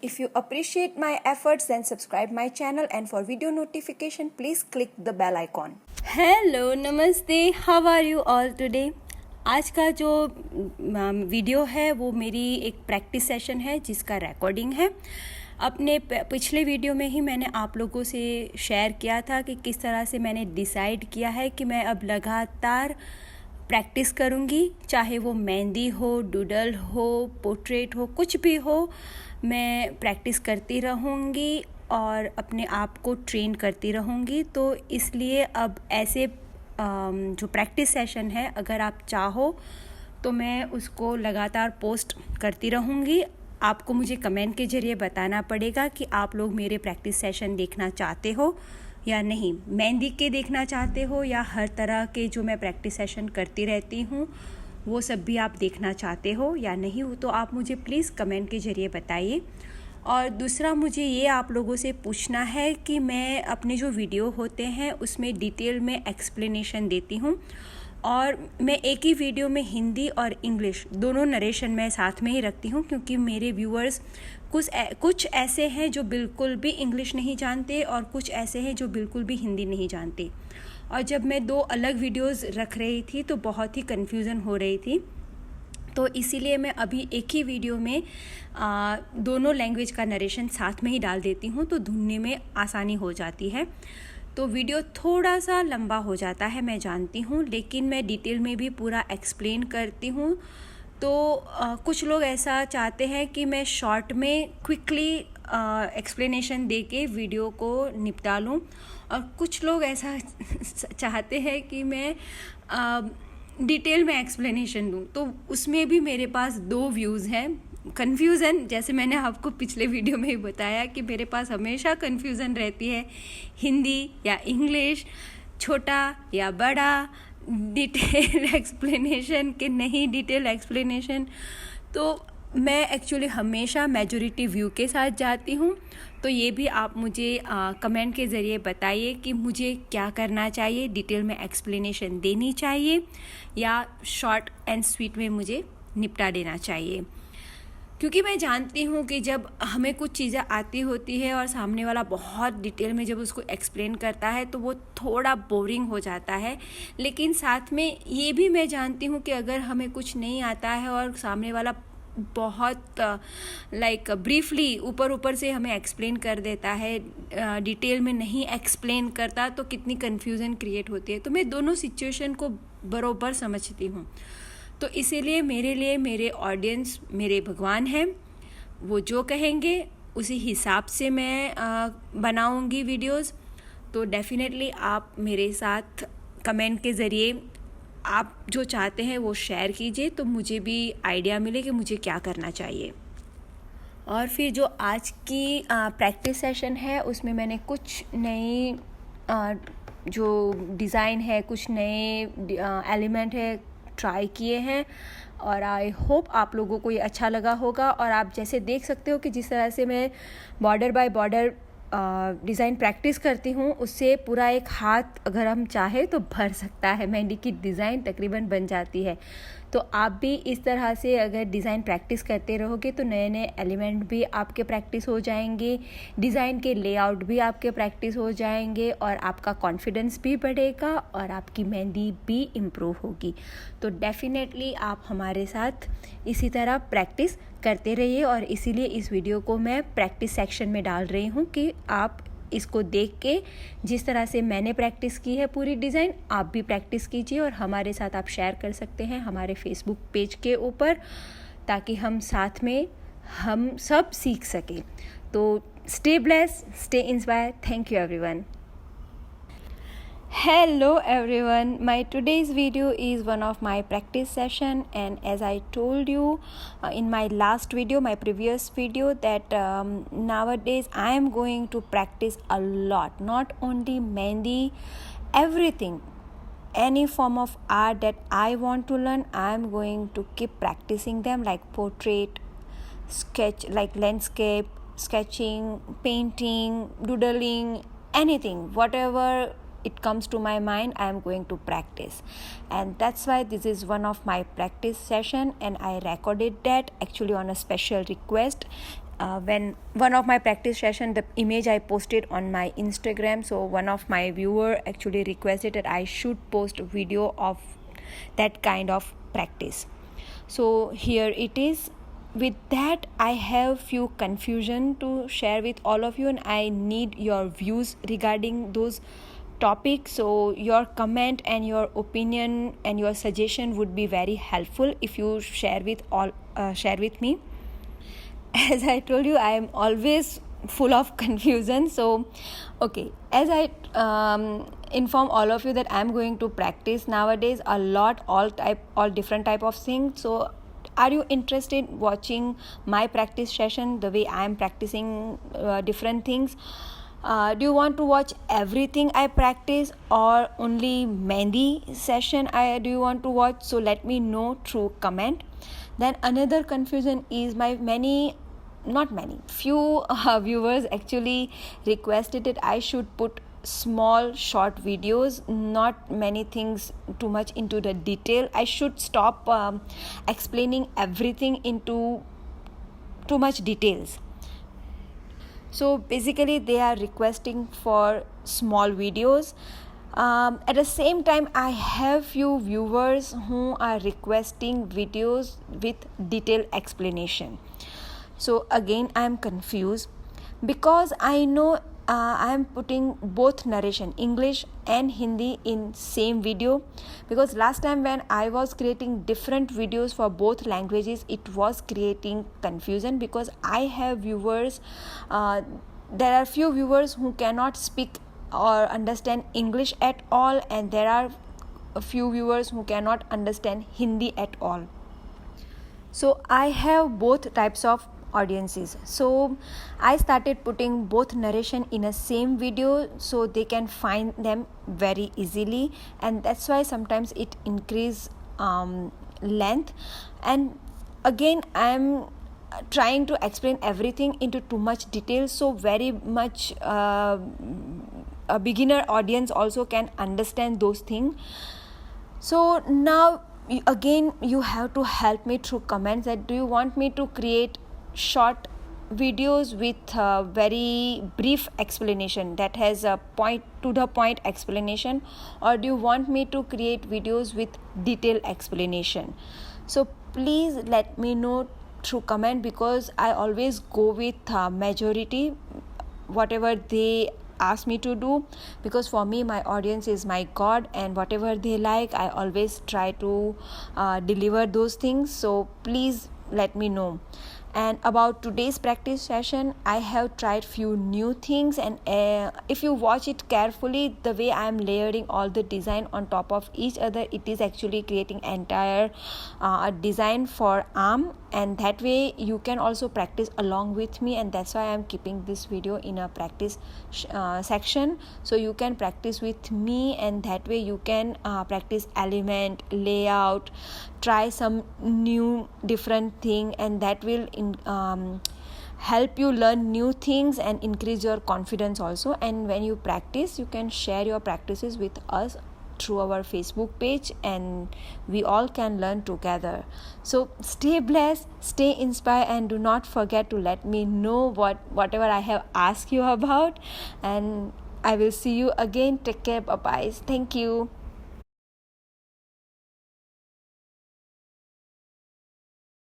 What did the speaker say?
If you appreciate my efforts, then subscribe my channel, and for video notification, please click the bell icon. Hello namaste, how are you all today. आज का जो video है वो मेरी एक practice session है जिसका रिकॉर्डिंग है। अपने पिछले वीडियो में ही मैंने आप लोगों से शेयर किया था कि किस तरह से मैंने डिसाइड किया है कि मैं अब लगातार प्रैक्टिस करूँगी, चाहे वो मेहंदी हो, डूडल हो, पोर्ट्रेट हो, कुछ भी हो, मैं प्रैक्टिस करती रहूँगी और अपने आप को ट्रेन करती रहूँगी। तो इसलिए अब ऐसे जो प्रैक्टिस सेशन है, अगर आप चाहो तो मैं उसको लगातार पोस्ट करती रहूँगी। आपको मुझे कमेंट के ज़रिए बताना पड़ेगा कि आप लोग मेरे प्रैक्टिस सेशन देखना चाहते हो या नहीं, मेहंदी के देखना चाहते हो या हर तरह के जो मैं प्रैक्टिस सेशन करती रहती हूँ वो सब भी आप देखना चाहते हो या नहीं हो। तो आप मुझे प्लीज़ कमेंट के ज़रिए बताइए। और दूसरा, मुझे ये आप लोगों से पूछना है कि मैं अपने जो वीडियो होते हैं उसमें डिटेल में एक्सप्लेनेशन देती हूँ, और मैं एक ही वीडियो में हिंदी और इंग्लिश दोनों नरेशन मैं साथ में ही रखती हूँ, क्योंकि मेरे व्यूअर्स कुछ ऐसे हैं जो बिल्कुल भी इंग्लिश नहीं जानते और कुछ ऐसे हैं जो बिल्कुल भी हिंदी नहीं जानते। और जब मैं दो अलग वीडियोस रख रही थी तो बहुत ही कन्फ्यूज़न हो रही थी, तो इसीलिए मैं अभी एक ही वीडियो में दोनों लैंग्वेज का नरेशन साथ में ही डाल देती हूँ, तो ढूंढने में आसानी हो जाती है। तो वीडियो थोड़ा सा लंबा हो जाता है, मैं जानती हूँ, लेकिन मैं डिटेल में भी पूरा एक्सप्लेन करती हूँ। तो कुछ लोग ऐसा चाहते हैं कि मैं शॉर्ट में क्विकली एक्सप्लेनेशन दे के वीडियो को निपटा लूँ, और कुछ लोग ऐसा चाहते हैं कि मैं डिटेल में एक्सप्लेनेशन दूँ। तो उसमें भी मेरे पास दो व्यूज़ हैं। कन्फ्यूज़न, जैसे मैंने आपको पिछले वीडियो में ही बताया कि मेरे पास हमेशा कन्फ्यूज़न रहती है, हिंदी या इंग्लिश, छोटा या बड़ा, डिटेल एक्सप्लेनेशन कि नहीं डिटेल एक्सप्लेनेशन। तो मैं एक्चुअली हमेशा मेजॉरिटी व्यू के साथ जाती हूँ। तो ये भी आप मुझे कमेंट के ज़रिए बताइए कि मुझे क्या करना चाहिए, डिटेल में एक्सप्लेनेशन देनी चाहिए या शॉर्ट एंड स्वीट में मुझे निपटा देना चाहिए। क्योंकि मैं जानती हूँ कि जब हमें कुछ चीज़ें आती होती है और सामने वाला बहुत डिटेल में जब उसको एक्सप्लेन करता है तो वो थोड़ा बोरिंग हो जाता है। लेकिन साथ में ये भी मैं जानती हूँ कि अगर हमें कुछ नहीं आता है और सामने वाला बहुत ब्रीफली ऊपर से हमें एक्सप्लेन कर देता है, डिटेल में नहीं एक्सप्लेन करता, तो कितनी कन्फ्यूज़न क्रिएट होती है। तो मैं दोनों सिचुएशन को बरोबर समझती हूँ। तो इसीलिए मेरे लिए मेरे ऑडियंस मेरे भगवान हैं, वो जो कहेंगे उसी हिसाब से मैं बनाऊंगी वीडियोस। तो डेफिनेटली आप मेरे साथ कमेंट के ज़रिए आप जो चाहते हैं वो शेयर कीजिए, तो मुझे भी आइडिया मिले कि मुझे क्या करना चाहिए। और फिर जो आज की प्रैक्टिस सेशन है उसमें मैंने कुछ नई जो डिज़ाइन है, कुछ नए एलिमेंट है ट्राई किए हैं, और आई होप आप लोगों को ये अच्छा लगा होगा। और आप जैसे देख सकते हो कि जिस तरह से मैं border by border design practice करती हूँ, उससे पूरा एक हाथ अगर हम चाहे तो भर सकता है, मेहंदी की डिज़ाइन तकरीबन बन जाती है। तो आप भी इस तरह से अगर डिज़ाइन प्रैक्टिस करते रहोगे तो नए नए एलिमेंट भी आपके प्रैक्टिस हो जाएंगे, डिज़ाइन के लेआउट भी आपके प्रैक्टिस हो जाएंगे, और आपका कॉन्फिडेंस भी बढ़ेगा और आपकी मेहंदी भी इम्प्रूव होगी। तो डेफिनेटली आप हमारे साथ इसी तरह प्रैक्टिस करते रहिए, और इसीलिए इस वीडियो को मैं प्रैक्टिस सेक्शन में डाल रही हूँ कि आप इसको देख के जिस तरह से मैंने प्रैक्टिस की है पूरी डिज़ाइन, आप भी प्रैक्टिस कीजिए और हमारे साथ आप शेयर कर सकते हैं हमारे फेसबुक पेज के ऊपर, ताकि हम साथ में हम सब सीख सकें। तो stay blessed, stay inspire. Thank you everyone. Hello everyone, my today's video is one of my practice session, and as I told you in my last video, my previous video, that nowadays I am going to practice a lot, not only mehendi, everything, any form of art that I want to learn, I am going to keep practicing them, like portrait, sketch, like landscape, sketching, painting, doodling, anything, whatever it comes to my mind, I am going to practice. And that's why this is one of my practice session, and I recorded that actually on a special request when one of my practice session, the image I posted on my Instagram, so one of my viewer actually requested that I should post a video of that kind of practice. So here it is. With that, I have few confusion to share with all of you, and I need your views regarding those topics. So your comment and your opinion and your suggestion would be very helpful if you share with me. As I told you, I am always full of confusion. So okay, as I inform all of you that I'm going to practice nowadays a lot, all different type of things. So are you interested watching my practice session, the way I am practicing different things? Do you want to watch everything I practice, or only mehndi session do you want to watch? So let me know through comment. Then another confusion is few viewers actually requested that I should put small short videos, not many things too much into the detail. I should stop explaining everything into too much details. So basically they are requesting for small videos. At the same time, I have few viewers who are requesting videos with detailed explanation. So again, I am confused because I know I am putting both narration, English and Hindi, in same video, because last time when I was creating different videos for both languages, it was creating confusion because I have viewers, there are few viewers who cannot speak or understand English at all, and there are a few viewers who cannot understand Hindi at all. So I have both types of audiences. So I started putting both narration in a same video so they can find them very easily, and that's why sometimes it increase length. And again, I'm trying to explain everything into too much detail, so very much a beginner audience also can understand those things. So now again, you have to help me through comments that do you want me to create short videos with very brief explanation that has a point to the point explanation, or do you want me to create videos with detailed explanation? So please let me know through comment, because I always go with majority, whatever they ask me to do, because for me my audience is my god, and whatever they like I always try to deliver those things. So please let me know. And about today's practice session, I have tried few new things, and if you watch it carefully, the way I am layering all the design on top of each other, it is actually creating entire design for arm, and that way you can also practice along with me, and that's why I am keeping this video in a practice section, so you can practice with me, and that way you can practice element, layout, try some new different thing, and that will help you learn new things and increase your confidence also. And when you practice, you can share your practices with us through our Facebook page, and we all can learn together. So stay blessed, stay inspired, and do not forget to let me know whatever I have asked you about, and I will see you again. Take care. Bye bye. Thank you.